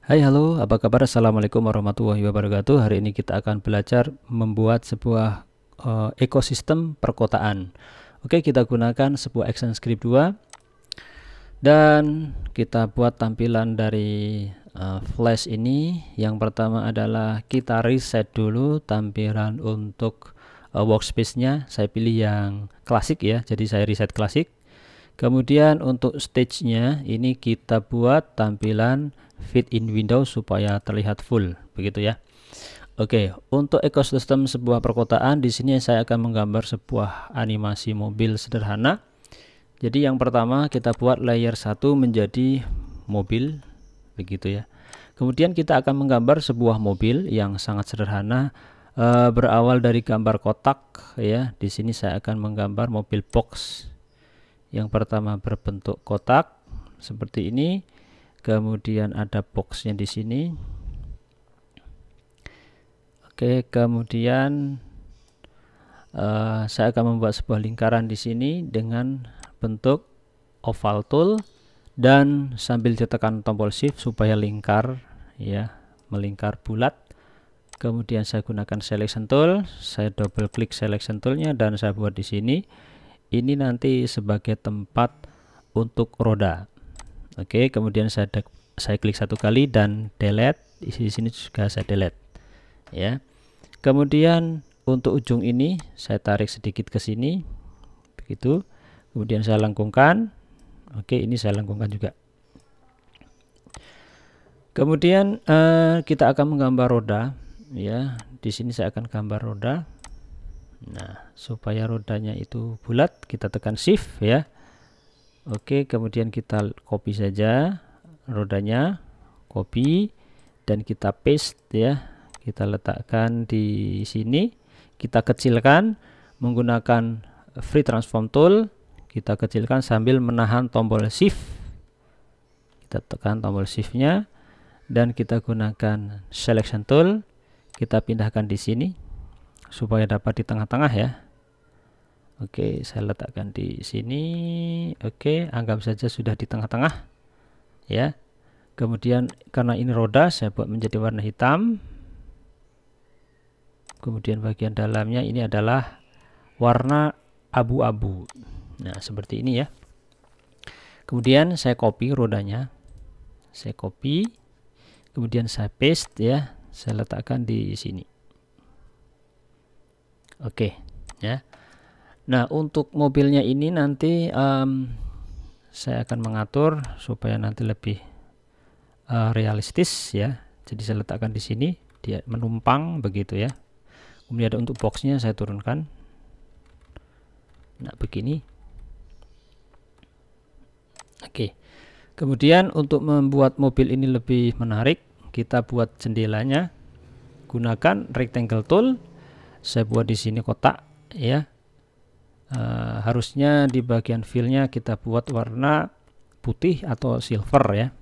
Hai, halo, apa kabar? Assalamualaikum warahmatullahi wabarakatuh. Hari ini kita akan belajar membuat sebuah ekosistem perkotaan. Oke, kita gunakan sebuah ActionScript 2 dan kita buat tampilan dari Flash ini. Yang pertama adalah kita reset dulu tampilan untuk workspace-nya. Saya pilih yang klasik ya, jadi saya reset klasik. Kemudian untuk stage-nya ini kita buat tampilan fit in Windows supaya terlihat full, begitu ya. Oke, untuk ekosistem sebuah perkotaan di sini saya akan menggambar sebuah animasi mobil sederhana. Jadi yang pertama kita buat layer 1 menjadi mobil, begitu ya. Kemudian kita akan menggambar sebuah mobil yang sangat sederhana, berawal dari gambar kotak ya. Di sini saya akan menggambar mobil box. Yang pertama berbentuk kotak seperti ini, kemudian ada boxnya di sini. Oke, kemudian saya akan membuat sebuah lingkaran di sini dengan bentuk oval tool dan sambil ditekan tombol shift supaya lingkar ya, melingkar bulat. Kemudian saya gunakan selection tool, saya double klik selection toolnya dan saya buat di sini. Ini nanti sebagai tempat untuk roda. Oke, kemudian saya klik satu kali dan delete. Di sini juga saya delete ya. Kemudian untuk ujung ini saya tarik sedikit ke sini begitu, kemudian saya lengkungkan. Oke, ini saya lengkungkan juga. Kemudian kita akan menggambar roda ya. Di sini saya akan gambar roda. Nah, supaya rodanya itu bulat kita tekan shift ya. Oke, kemudian kita copy saja rodanya, copy dan kita paste ya. Kita letakkan di sini, kita kecilkan menggunakan free transform tool, kita kecilkan sambil menahan tombol shift. Kita tekan tombol shiftnya dan kita gunakan selection tool, kita pindahkan di sini supaya dapat di tengah-tengah ya. Oke, saya letakkan di sini. Oke, anggap saja sudah di tengah-tengah ya. Kemudian karena ini roda, saya buat menjadi warna hitam. Kemudian bagian dalamnya ini adalah warna abu-abu. Nah, seperti ini ya. Kemudian saya copy rodanya. Saya copy. Kemudian saya paste ya. Saya letakkan di sini. Oke ya. Nah, untuk mobilnya ini nanti saya akan mengatur supaya nanti lebih realistis ya. Jadi saya letakkan di sini, dia menumpang begitu ya. Kemudian ada untuk boxnya saya turunkan. Nah, begini. Oke. Kemudian untuk membuat mobil ini lebih menarik, kita buat jendelanya. Gunakan rectangle tool. Saya buat di sini kotak ya. Harusnya di bagian fillnya kita buat warna putih atau silver ya.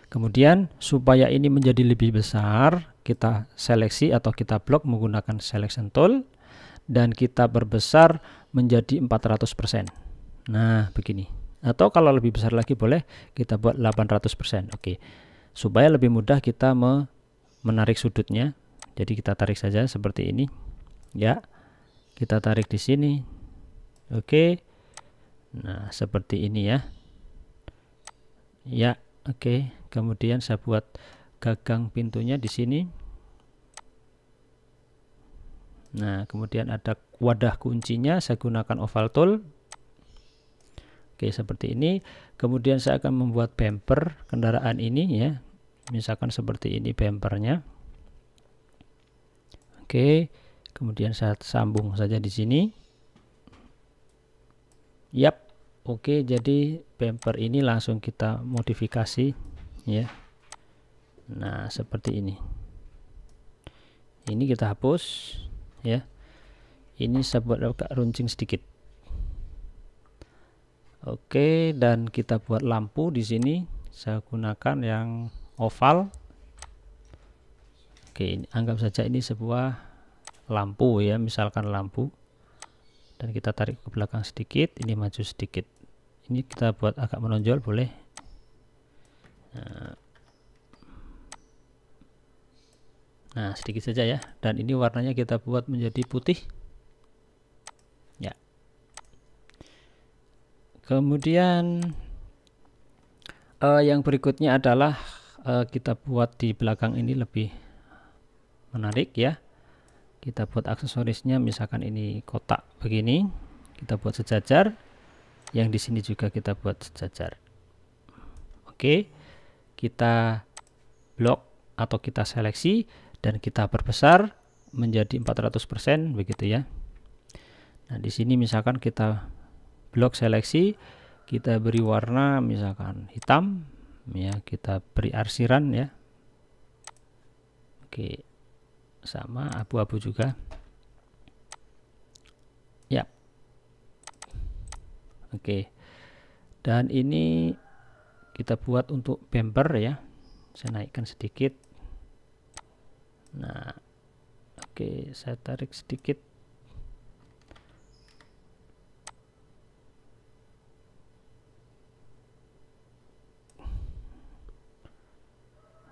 Kemudian supaya ini menjadi lebih besar, kita seleksi atau kita blok menggunakan selection tool dan kita perbesar menjadi 400%. Nah, begini. Atau kalau lebih besar lagi boleh kita buat 800%. Oke. Supaya lebih mudah kita menarik sudutnya. Jadi kita tarik saja seperti ini. Ya. Kita tarik di sini. Oke. Nah, seperti ini ya. Ya, oke. Kemudian saya buat gagang pintunya di sini. Nah, kemudian ada wadah kuncinya, saya gunakan oval tool. Oke, seperti ini. Kemudian saya akan membuat bumper kendaraan ini ya. Misalkan seperti ini bumpernya. Oke. Kemudian saya sambung saja di sini. Yap. Oke, jadi bumper ini langsung kita modifikasi ya. Nah, seperti ini. Ini kita hapus ya. Ini saya buat agak runcing sedikit. Oke, dan kita buat lampu di sini. Saya gunakan yang oval. Oke, ini anggap saja ini sebuah lampu ya, misalkan lampu. Dan kita tarik ke belakang sedikit, ini maju sedikit. Ini kita buat agak menonjol boleh. Nah, Nah, sedikit saja ya. Dan ini warnanya kita buat menjadi putih. Ya. Kemudian yang berikutnya adalah kita buat di belakang ini lebih menarik ya. Kita buat aksesorisnya, misalkan ini kotak begini, kita buat sejajar. Yang di sini juga kita buat sejajar. Oke, kita blok atau kita seleksi dan kita perbesar menjadi 400% begitu ya. Nah, di sini misalkan kita blok seleksi, kita beri warna misalkan hitam ya, kita beri arsiran ya. Oke, sama abu-abu juga ya. Oke, dan ini kita buat untuk bumper ya, saya naikkan sedikit. Nah, oke, saya tarik sedikit.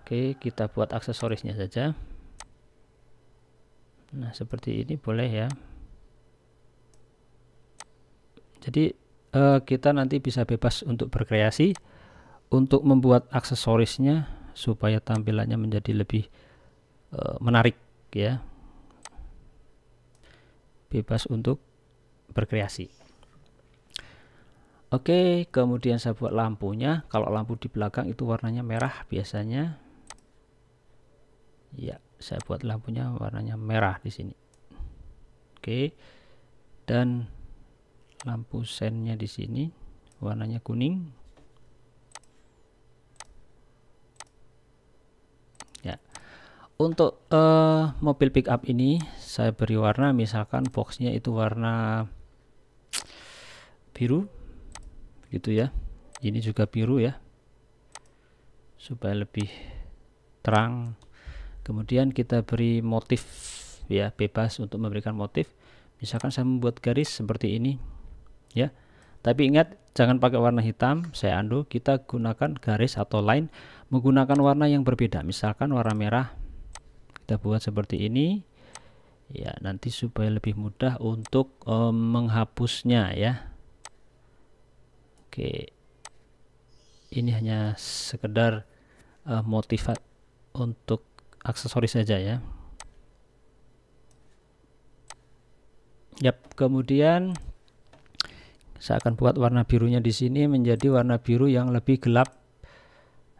Oke, kita buat aksesorisnya saja. Nah, seperti ini boleh ya. Jadi kita nanti bisa bebas untuk berkreasi untuk membuat aksesorisnya supaya tampilannya menjadi lebih menarik ya. Bebas untuk berkreasi. Oke, kemudian saya buat lampunya. Kalau lampu di belakang itu warnanya merah biasanya. Ya, saya buat lampunya warnanya merah di sini. Oke. Dan lampu sennya di sini warnanya kuning. Ya. Untuk mobil pickup ini saya beri warna, misalkan boxnya itu warna biru gitu ya. Ini juga biru ya, supaya lebih terang. Kemudian kita beri motif ya, bebas untuk memberikan motif. Misalkan saya membuat garis seperti ini ya, tapi ingat jangan pakai warna hitam. Saya undo, kita gunakan garis atau line menggunakan warna yang berbeda. Misalkan warna merah, kita buat seperti ini ya, nanti supaya lebih mudah untuk menghapusnya ya. Oke, ini hanya sekedar motif untuk aksesoris saja ya. Yap, kemudian saya akan buat warna birunya di sini menjadi warna biru yang lebih gelap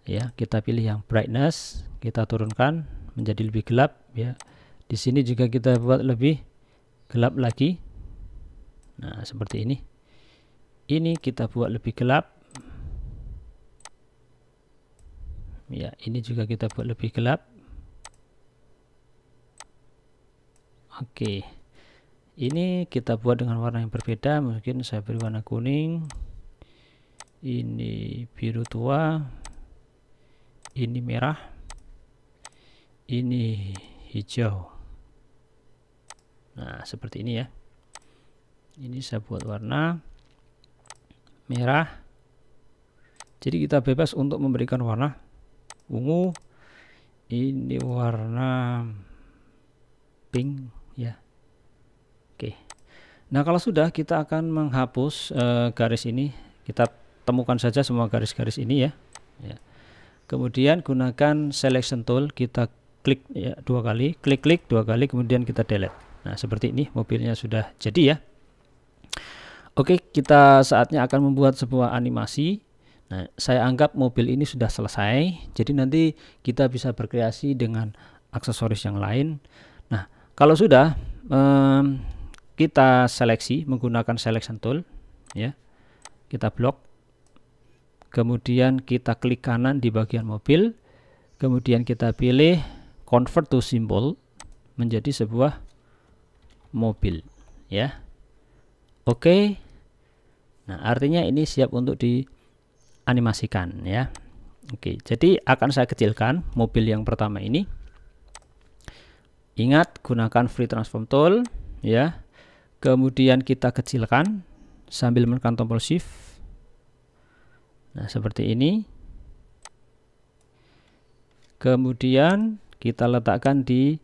ya. Kita pilih yang brightness, kita turunkan menjadi lebih gelap ya. Di sini juga kita buat lebih gelap lagi. Nah, seperti ini. Ini kita buat lebih gelap ya. Ini juga kita buat lebih gelap. Oke, ini kita buat dengan warna yang berbeda. Mungkin saya beri warna kuning, ini biru tua, ini merah, ini hijau. Nah, seperti ini ya. Ini saya buat warna merah. Jadi kita bebas untuk memberikan warna ungu. Ini warna pink ya. Oke. Nah, kalau sudah, kita akan menghapus garis ini. Kita temukan saja semua garis-garis ini ya. Kemudian gunakan selection tool, kita klik ya 2 kali, klik 2 kali, kemudian kita delete. Nah, seperti ini mobilnya sudah jadi ya. Oke, kita saatnya akan membuat sebuah animasi. Nah, saya anggap mobil ini sudah selesai. Jadi nanti kita bisa berkreasi dengan aksesoris yang lain. Nah, kalau sudah kita seleksi menggunakan selection tool ya. Kita blok. Kemudian kita klik kanan di bagian mobil. Kemudian kita pilih convert to symbol menjadi sebuah mobil ya. Oke. Nah, artinya ini siap untuk dianimasikan ya. Oke, jadi akan saya kecilkan mobil yang pertama ini. Ingat, gunakan free transform tool ya. Kemudian kita kecilkan sambil menekan tombol shift. Nah, seperti ini. Kemudian kita letakkan di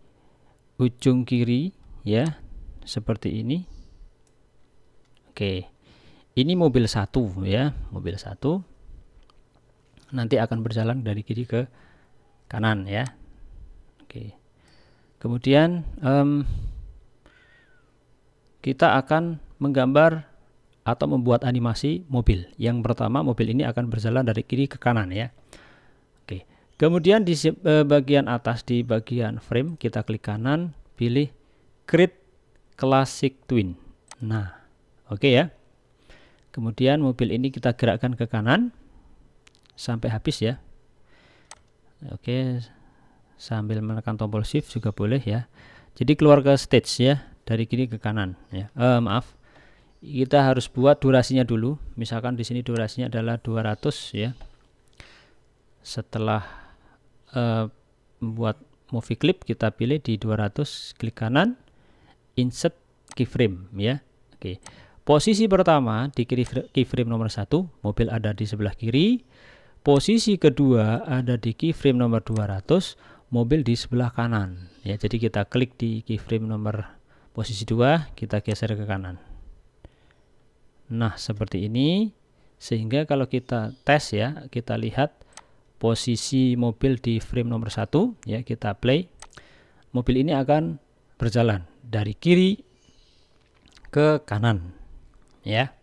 ujung kiri ya, seperti ini. Oke, ini mobil 1 ya, mobil 1 nanti akan berjalan dari kiri ke kanan ya. Oke, kemudian kita akan menggambar atau membuat animasi mobil. Yang pertama, mobil ini akan berjalan dari kiri ke kanan ya. Oke, kemudian di bagian atas, di bagian frame, kita klik kanan, pilih Create Classic Twin. Nah, oke ya. Kemudian mobil ini kita gerakkan ke kanan sampai habis ya. Oke, sambil menekan tombol shift juga boleh ya. Jadi keluar ke stage ya, dari kiri ke kanan ya. Maaf, kita harus buat durasinya dulu. Misalkan di sini durasinya adalah 200 ya. Setelah membuat movie clip, kita pilih di 200, klik kanan, insert keyframe ya. Oke, posisi pertama di keyframe nomor 1, mobil ada di sebelah kiri. Posisi kedua ada di keyframe nomor 200, mobil di sebelah kanan ya. Jadi kita klik di keyframe nomor posisi 2, kita geser ke kanan. Nah, seperti ini, sehingga kalau kita tes ya, kita lihat posisi mobil di frame nomor 1 ya, kita play. Mobil ini akan berjalan dari kiri ke kanan ya.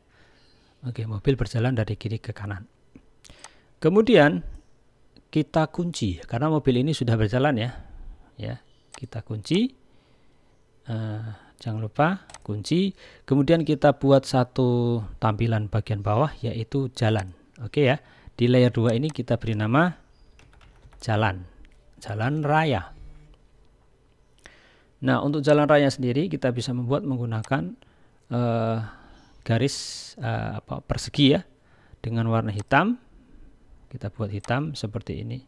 Oke, mobil berjalan dari kiri ke kanan. Kemudian kita kunci karena mobil ini sudah berjalan ya. Ya, kita kunci. Jangan lupa kunci. Kemudian kita buat satu tampilan bagian bawah, yaitu jalan. Oke ya, di layer 2 ini kita beri nama jalan raya. Nah, untuk jalan raya sendiri kita bisa membuat menggunakan garis persegi ya, dengan warna hitam. Kita buat hitam seperti ini.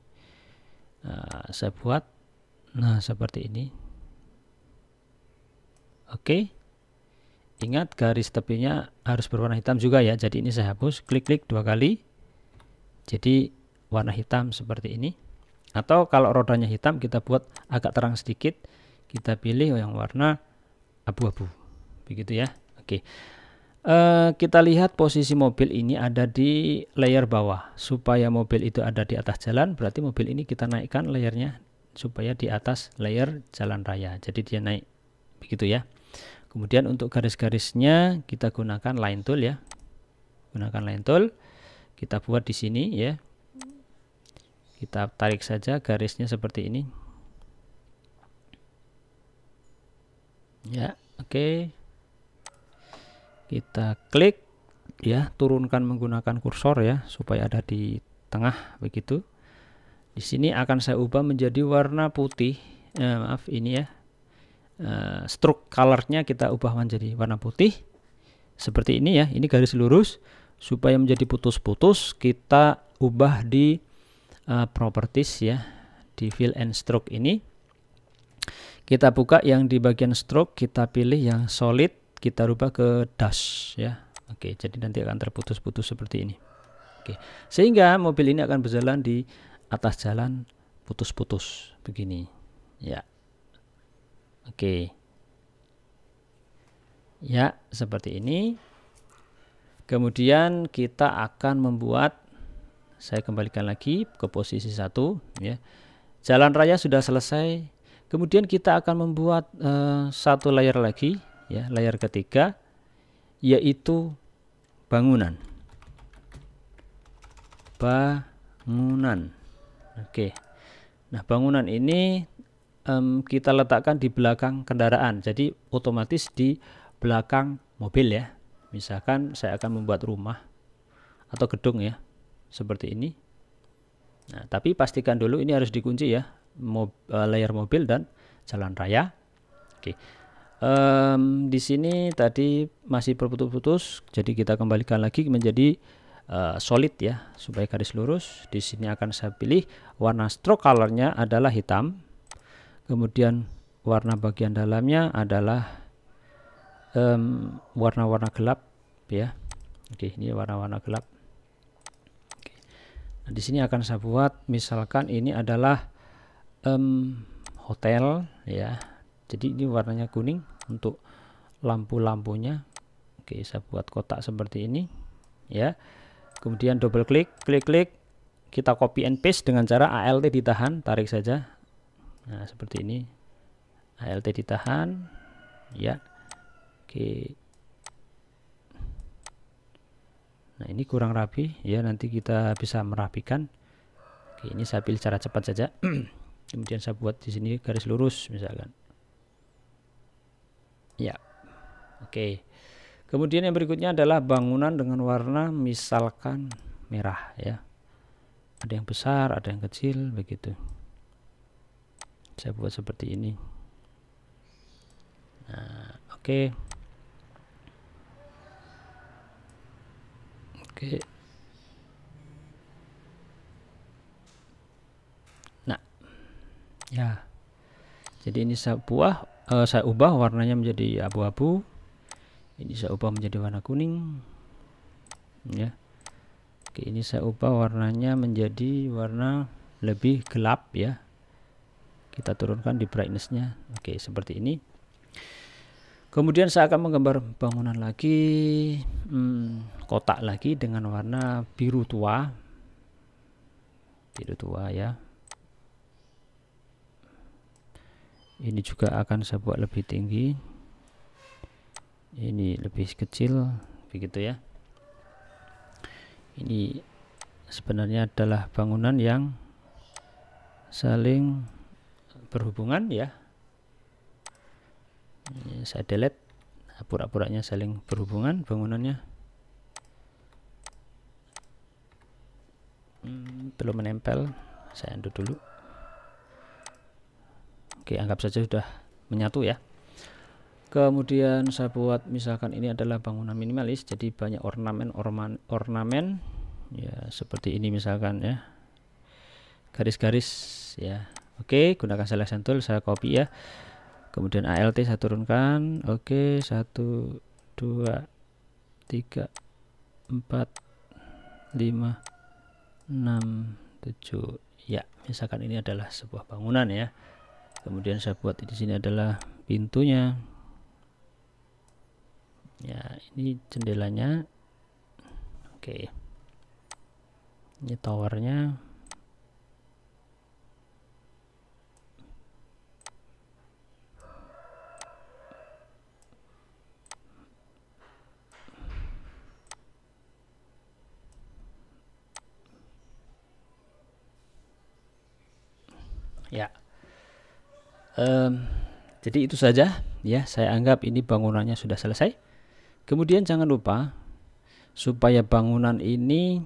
Saya buat seperti ini. Oke, ingat garis tepinya harus berwarna hitam juga ya. Jadi ini saya hapus, klik-klik 2 kali. Jadi warna hitam seperti ini. Atau kalau rodanya hitam, kita buat agak terang sedikit. Kita pilih yang warna abu-abu. Begitu ya. Oke. Kita lihat posisi mobil ini ada di layer bawah. Supaya mobil itu ada di atas jalan, berarti mobil ini kita naikkan layernya supaya di atas layer jalan raya. Jadi dia naik. Begitu ya. Kemudian untuk garis-garisnya kita gunakan line tool ya. Gunakan line tool. Kita buat di sini ya. Kita tarik saja garisnya seperti ini. Ya, oke. Kita klik ya, turunkan menggunakan kursor ya supaya ada di tengah begitu. Di sini akan saya ubah menjadi warna putih. Maaf ini ya. Stroke colornya kita ubah menjadi warna putih seperti ini ya. Ini garis lurus. Supaya menjadi putus-putus, kita ubah di properties ya, di fill and stroke ini. Kita buka yang di bagian stroke, kita pilih yang solid, kita rubah ke dash ya. Oke, jadi nanti akan terputus-putus seperti ini. Oke, sehingga mobil ini akan berjalan di atas jalan putus-putus begini ya. Oke. Ya, seperti ini. Kemudian kita akan membuat, saya kembalikan lagi ke posisi 1 ya. Jalan raya sudah selesai. Kemudian kita akan membuat satu layer lagi ya, layer ketiga, yaitu bangunan. Oke. Nah, bangunan ini kita letakkan di belakang kendaraan, jadi otomatis di belakang mobil ya. Misalkan saya akan membuat rumah atau gedung ya, seperti ini. Nah, tapi pastikan dulu ini harus dikunci ya, layer mobil dan jalan raya. Oke. Di sini tadi masih berputus-putus, jadi kita kembalikan lagi menjadi solid ya, supaya garis lurus. Di sini akan saya pilih warna stroke colornya adalah hitam. Kemudian warna bagian dalamnya adalah warna-warna gelap ya. Oke, ini warna-warna gelap. Oke. Nah, di sini akan saya buat, misalkan ini adalah hotel ya. Jadi ini warnanya kuning untuk lampu-lampunya. Oke, saya buat kotak seperti ini ya. Kemudian double klik, klik, kita copy and paste dengan cara ALT ditahan, tarik saja. Nah, seperti ini. ALT ditahan ya. Oke. Nah, ini kurang rapi ya, nanti kita bisa merapikan. Oke, ini saya pilih cara cepat saja. Kemudian saya buat di sini garis lurus misalkan. Ya. Oke. Kemudian yang berikutnya adalah bangunan dengan warna misalkan merah ya. Ada yang besar, ada yang kecil begitu. Saya buat seperti ini. Nah, oke. Oke. Nah, ya. Jadi ini saya ubah warnanya menjadi abu-abu. Ini saya ubah menjadi warna kuning. Ya. Oke, ini saya ubah warnanya menjadi warna lebih gelap ya. Kita turunkan di brightness-nya. Oke, seperti ini. Kemudian saya akan menggambar bangunan lagi, kotak lagi dengan warna biru tua. Biru tua ya. Ini juga akan saya buat lebih tinggi. Ini lebih kecil, begitu ya. Ini sebenarnya adalah bangunan yang saling berhubungan ya. Ini saya delete, pura-puranya saling berhubungan bangunannya. Belum menempel, saya undo dulu. Oke, anggap saja sudah menyatu ya. Kemudian saya buat misalkan ini adalah bangunan minimalis, jadi banyak ornamen ya, seperti ini misalkan ya, garis-garis ya. Oke, gunakan selection tool, saya copy ya. Kemudian ALT saya turunkan. Oke, 1 2 3 4 5 6 7 ya. Misalkan ini adalah sebuah bangunan ya. Kemudian saya buat di sini adalah pintunya. Ya, ini jendelanya. Oke. Ini towernya. Ya. Jadi itu saja ya, saya anggap ini bangunannya sudah selesai. Kemudian jangan lupa supaya bangunan ini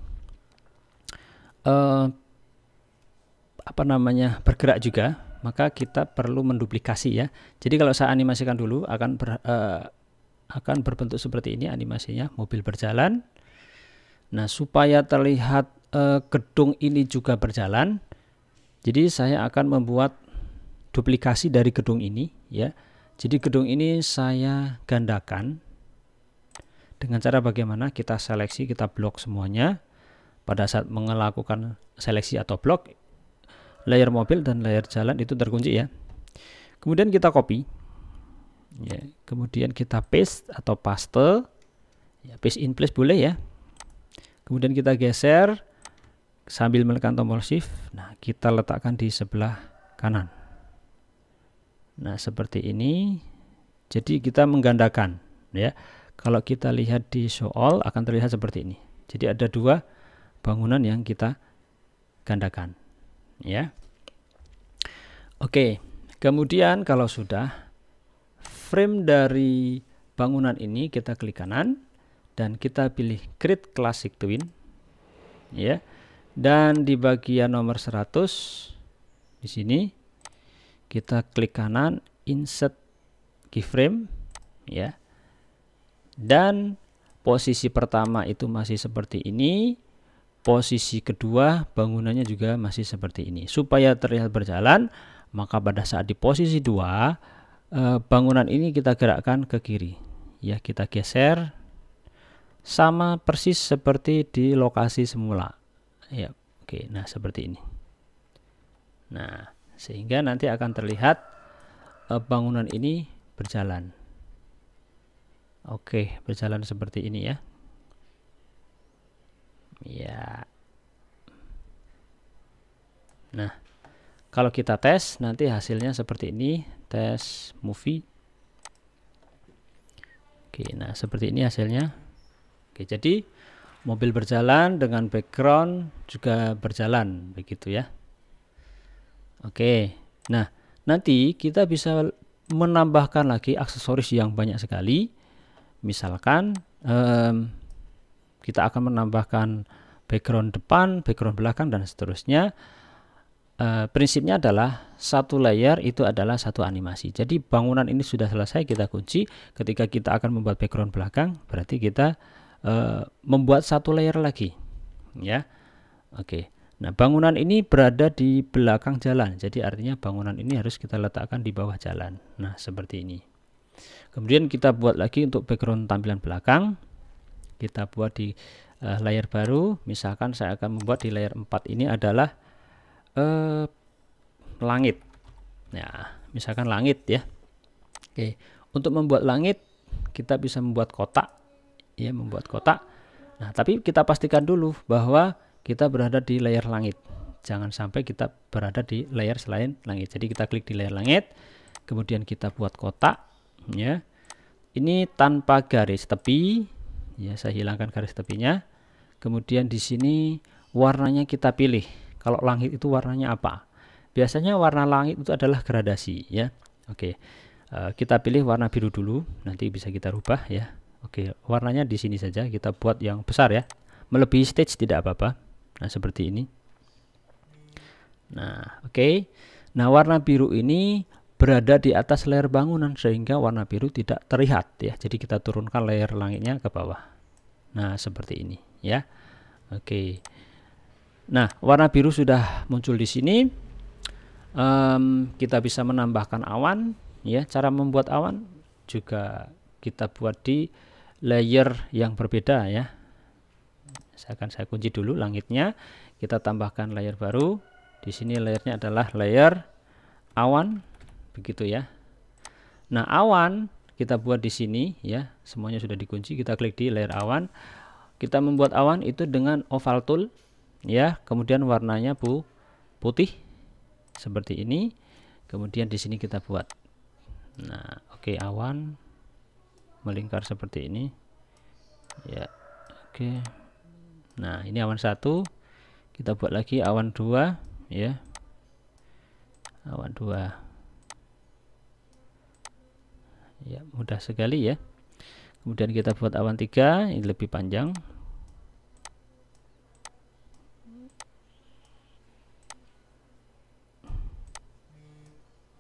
bergerak juga, maka kita perlu menduplikasi ya. Jadi kalau saya animasikan dulu akan berbentuk seperti ini animasinya, mobil berjalan. Nah, supaya terlihat gedung ini juga berjalan, jadi saya akan membuat duplikasi dari gedung ini ya. Jadi gedung ini saya gandakan dengan cara bagaimana? Kita seleksi, kita blok semuanya. Pada saat melakukan seleksi atau blok, layer mobil dan layer jalan itu terkunci ya. Kemudian kita copy ya. Kemudian kita paste atau paste ya, paste in place boleh ya. Kemudian kita geser sambil menekan tombol shift. Nah, kita letakkan di sebelah kanan. Nah, seperti ini. Jadi kita menggandakan ya. Kalau kita lihat di show all akan terlihat seperti ini. Jadi ada dua bangunan yang kita gandakan ya. Oke, kemudian kalau sudah frame dari bangunan ini, kita klik kanan dan kita pilih create classic twin ya. Dan di bagian nomor 100 di sini kita klik kanan, insert keyframe ya. Dan posisi pertama itu masih seperti ini. Posisi kedua bangunannya juga masih seperti ini. Supaya terlihat berjalan, maka pada saat di posisi 2 bangunan ini kita gerakkan ke kiri. Ya, kita geser sama persis seperti di lokasi semula. Ya, oke. Nah, seperti ini. Nah, sehingga nanti akan terlihat bangunan ini berjalan. Oke, berjalan seperti ini ya. Ya. Nah, kalau kita tes nanti hasilnya seperti ini, tes movie. Oke, nah seperti ini hasilnya. Oke, jadi mobil berjalan dengan background juga berjalan begitu ya. Oke, nah nanti kita bisa menambahkan lagi aksesoris yang banyak sekali. Misalkan kita akan menambahkan background depan, background belakang, dan seterusnya. Prinsipnya adalah satu layer itu adalah satu animasi. Jadi bangunan ini sudah selesai, kita kunci. Ketika kita akan membuat background belakang, berarti kita membuat satu layer lagi ya. Oke, nah bangunan ini berada di belakang jalan, jadi artinya bangunan ini harus kita letakkan di bawah jalan. Nah seperti ini. Kemudian kita buat lagi untuk background tampilan belakang, kita buat di layer baru. Misalkan saya akan membuat di layer 4 ini adalah langit. Nah, misalkan langit ya. Oke, untuk membuat langit kita bisa membuat kotak ya, membuat kotak. Nah, tapi kita pastikan dulu bahwa kita berada di layer langit. Jangan sampai kita berada di layer selain langit. Jadi kita klik di layer langit, kemudian kita buat kotak ya. Ini tanpa garis tepi ya, saya hilangkan garis tepinya. Kemudian di sini warnanya kita pilih. Kalau langit itu warnanya apa? Biasanya warna langit itu adalah gradasi ya. Oke, kita pilih warna biru dulu, nanti bisa kita rubah ya. Oke, warnanya di sini saja, kita buat yang besar ya, melebihi stage tidak apa-apa. Nah seperti ini. Nah oke, nah warna biru ini berada di atas layer bangunan sehingga warna biru tidak terlihat ya. Jadi kita turunkan layer langitnya ke bawah. Nah seperti ini ya. Oke. Nah warna biru sudah muncul di sini. Kita bisa menambahkan awan ya. Cara membuat awan juga kita buat di layer yang berbeda ya. Saya kunci dulu langitnya. Kita tambahkan layer baru. Di sini layernya adalah layer awan. Begitu ya. Nah awan kita buat di sini ya, semuanya sudah dikunci. Kita klik di layer awan, kita membuat awan itu dengan oval tool ya, kemudian warnanya putih seperti ini. Kemudian di sini kita buat, nah oke, awan melingkar seperti ini ya. Oke, nah ini awan 1, kita buat lagi awan 2 ya, awan 2 ya, mudah sekali ya. Kemudian kita buat awan 3, ini lebih panjang.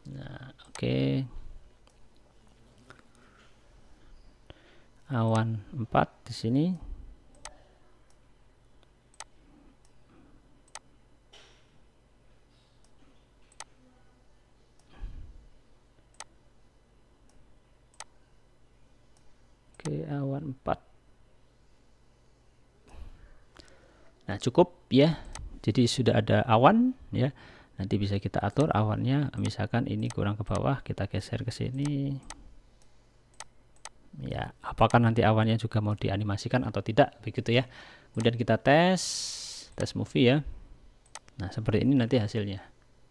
Nah oke, awan 4 di sini. Oke, awan 4. Nah cukup ya, jadi sudah ada awan ya. Nanti bisa kita atur awannya, misalkan ini kurang ke bawah, kita geser ke sini ya. Apakah nanti awannya juga mau dianimasikan atau tidak begitu ya. Kemudian kita tes movie ya. Nah seperti ini nanti hasilnya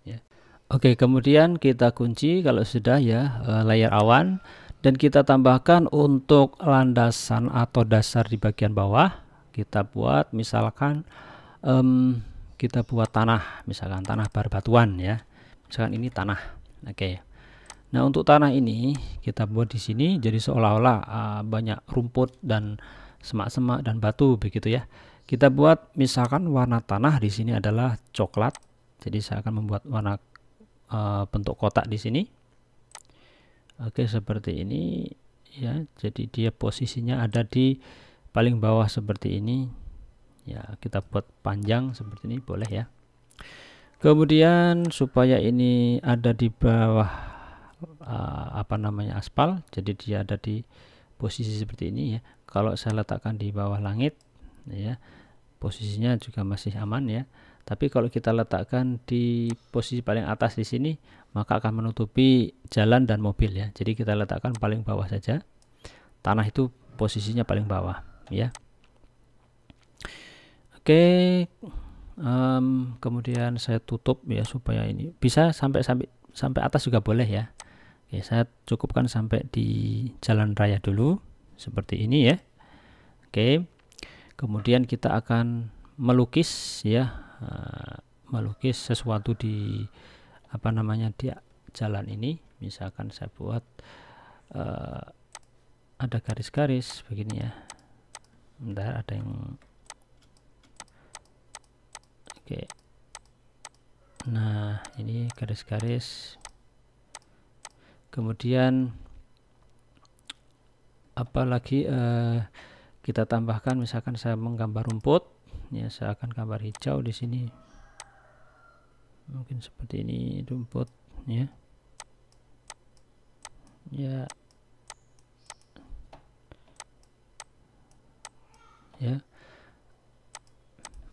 ya. Oke, kemudian kita kunci kalau sudah ya layer awan, dan kita tambahkan untuk landasan atau dasar di bagian bawah. Kita buat misalkan kita buat tanah, misalkan tanah barbatuan ya, misalkan ini tanah. Oke, nah untuk tanah ini kita buat di sini jadi seolah-olah banyak rumput dan semak-semak dan batu begitu ya. Kita buat misalkan warna tanah di sini adalah coklat, jadi saya akan membuat warna bentuk kotak di sini. Oke, seperti ini ya, jadi dia posisinya ada di paling bawah seperti ini ya. Kita buat panjang seperti ini boleh ya. Kemudian supaya ini ada di bawah aspal, jadi dia ada di posisi seperti ini ya. Kalau saya letakkan di bawah langit ya, posisinya juga masih aman ya. Tapi kalau kita letakkan di posisi paling atas di sini, maka akan menutupi jalan dan mobil ya. Jadi kita letakkan paling bawah saja. Tanah itu posisinya paling bawah ya. Oke, kemudian saya tutup ya supaya ini bisa sampai atas juga boleh ya. Oke, saya cukupkan sampai di jalan raya dulu seperti ini ya. Oke, kemudian kita akan melukis ya. Melukis sesuatu di apa namanya di jalan ini. Misalkan saya buat ada garis-garis begini ya. Bentar, ada yang oke. Nah, ini garis-garis. Kemudian apalagi kita tambahkan, misalkan saya menggambar rumput ya, saya akan gambar hijau di sini. Mungkin seperti ini rumput ya. Ya. Ya.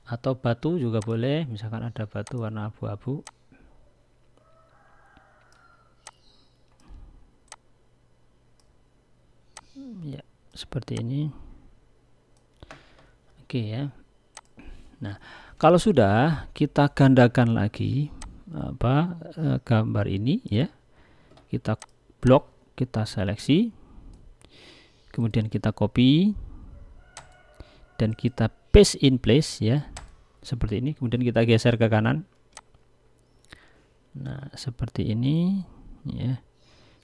Atau batu juga boleh, misalkan ada batu warna abu-abu. Ya, seperti ini. Oke ya. Nah, kalau sudah, kita gandakan lagi gambar ini ya. Kita blok, kita seleksi. Kemudian kita copy dan kita paste in place ya. Seperti ini. Kemudian kita geser ke kanan. Nah, seperti ini ya.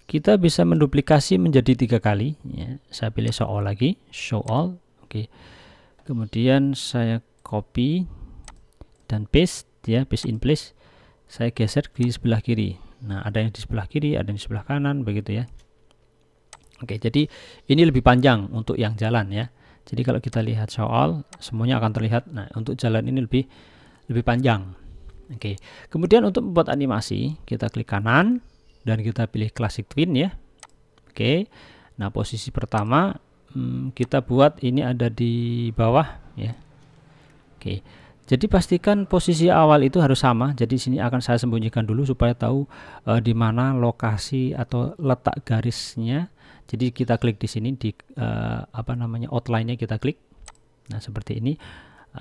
Kita bisa menduplikasi menjadi 3 kali ya. Saya pilih show all lagi, show all. Oke. Kemudian saya copy dan paste ya, paste in place. Saya geser di sebelah kiri. Nah, ada yang di sebelah kiri, ada yang di sebelah kanan begitu ya. Oke, jadi ini lebih panjang untuk yang jalan ya. Jadi kalau kita lihat show all, semuanya akan terlihat. Nah, untuk jalan ini lebih panjang. Oke. Kemudian untuk membuat animasi, kita klik kanan dan kita pilih classic twin ya. Oke. Nah, posisi pertama kita buat ini ada di bawah ya. Oke. Jadi pastikan posisi awal itu harus sama. Jadi sini akan saya sembunyikan dulu supaya tahu di mana lokasi atau letak garisnya. Jadi kita klik di sini di outline-nya kita klik. Nah, seperti ini.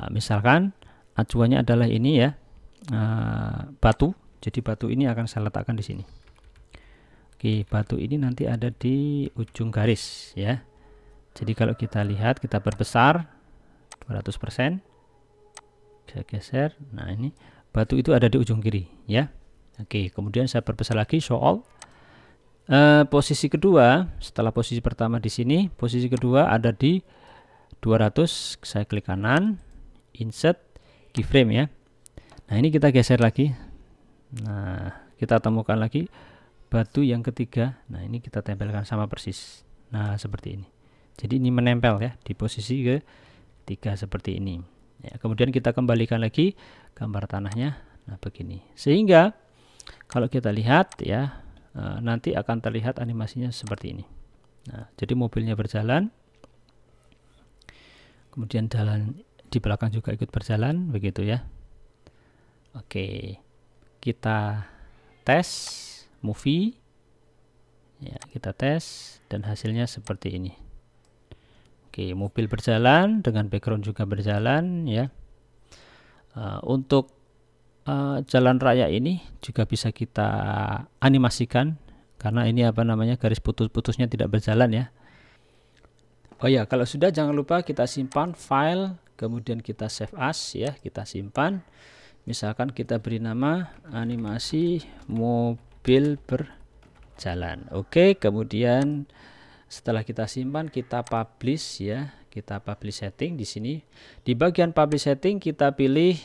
Misalkan acuannya adalah ini ya. Batu. Jadi batu ini akan saya letakkan di sini. Oke, batu ini nanti ada di ujung garis ya. Jadi kalau kita lihat, kita perbesar 200%. Saya geser. Nah, ini batu itu ada di ujung kiri ya. Oke, kemudian saya perbesar lagi, show all. Posisi kedua, setelah posisi pertama di sini, posisi kedua ada di 200. Saya klik kanan, insert keyframe ya. Nah, ini kita geser lagi. Nah, kita temukan lagi batu yang ketiga. Nah, ini kita tempelkan sama persis. Nah, seperti ini. Jadi ini menempel ya di posisi ketiga seperti ini. Ya, kemudian kita kembalikan lagi gambar tanahnya. Nah, begini. Sehingga kalau kita lihat ya, nanti akan terlihat animasinya seperti ini. Nah, jadi mobilnya berjalan. Kemudian jalan di belakang juga ikut berjalan begitu ya. Oke. Kita tes movie. Ya, kita tes dan hasilnya seperti ini. Oke, mobil berjalan dengan background juga berjalan ya. Untuk jalan raya ini juga bisa kita animasikan karena ini garis putus-putusnya tidak berjalan ya. Oh ya, kalau sudah jangan lupa kita simpan file, kemudian kita save as ya, kita simpan. Misalkan kita beri nama animasi mobil berjalan. Oke, kemudian setelah kita simpan, kita publish ya. Kita publish setting di sini. Di bagian publish setting kita pilih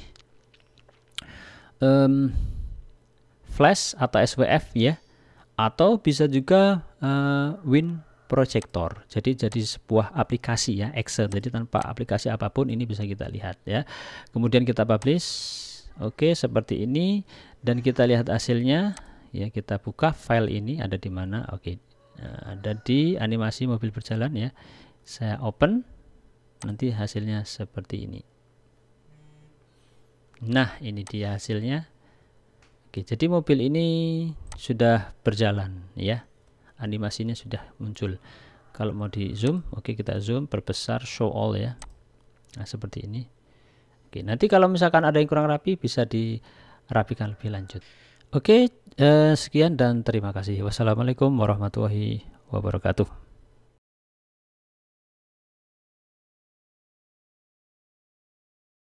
flash atau SWF ya. Atau bisa juga Win Projector. Jadi sebuah aplikasi ya, Excel. Jadi tanpa aplikasi apapun ini bisa kita lihat ya. Kemudian kita publish. Oke, seperti ini dan kita lihat hasilnya ya. Kita buka file ini ada di mana? Oke. Nah, ada di animasi mobil berjalan ya. Saya open, nanti hasilnya seperti ini. Nah, ini dia hasilnya. Oke, jadi mobil ini sudah berjalan ya. Animasinya sudah muncul. Kalau mau di zoom, oke kita zoom, perbesar, show all ya. Nah, seperti ini. Oke, nanti kalau misalkan ada yang kurang rapi bisa dirapikan lebih lanjut. Oke, sekian dan terima kasih. Wassalamualaikum warahmatullahi wabarakatuh.